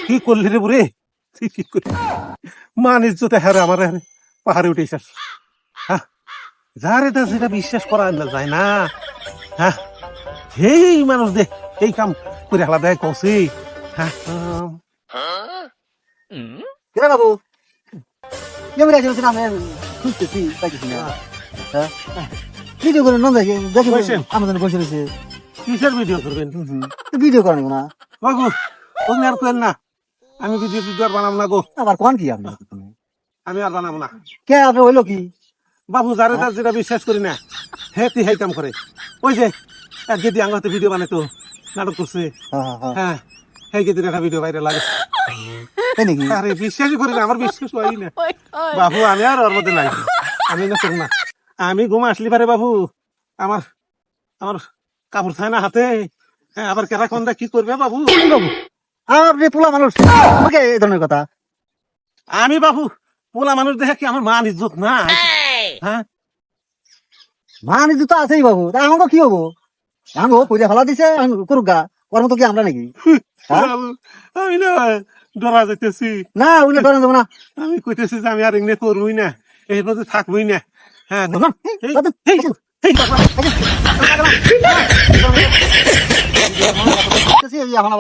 কি করলি রে বুড়ে, তুই কি করলি? মান ইজ্জতে হারে আমার পাহাড়ে উঠে এসেছ। হ্যাঁ, যারে তা যেটা বিশ্বাস করা যায় না। হ্যাঁ, এই মানুষ দে এই কাম করে আলাদা কৌছি। হ্যাঁ, কিরে বাবু কেমন আছে আমি খুঁজতেছি পাইতেছি না হ্যাঁ ভিডিও করে না দেখে দেখে বসেন। আমাদের বসে রয়েছে কিসের ভিডিও করবেন? ভিডিও করেন না বাবু তুমি আর করেন না, আমি ভিডিও আর বানাবো না গো, আবার কোন কি আপনি আমি আর বানাবো না। কে আপনি হইলো কি বাবু যারে তার যেটা বিশ্বাস করি না হেতি হেই কাম করে। ওই যে এক গেদি আঙ্গাতে ভিডিও বানাইতো, নাটক করছে। হ্যাঁ, সেই গেদির একটা ভিডিও বাইরে লাগে। তাই নাকি আরে বিশ্বাসই করি না, আমার বিশ্বাস হয় না বাবু। আমি আর ওর মধ্যে নাই, আমি না করব না। আমি ঘুম আসলি পারে বাবু, আমার আমার কাপড় ছায় না হাতে। হ্যাঁ, আবার কেরা কন্দা কি করবে বাবু? বাবু আপনি পোলা মানুষ আমাকে এই ধরনের কথা আমি বাবু পোলা মানুষ দেখে কি আমার মান ইজ্জত না? হ্যাঁ, মানে তো আছেই বাবু তা আমাকে কি হবো আমি পয়সা ফেলা দিছে আমি করুক গা ওর মতো কি আমরা নাকি হ্যাঁ? বাবু, আমি না ডরা যাইতেছি। না ওগুলো ধরেন যাবো না আমি কইতেছি যে আমি আর এমনি করবই না, এর মধ্যে থাকবই না। হ্যাঁ, এই- বাবু, এই- এই বাবা, এখন আবার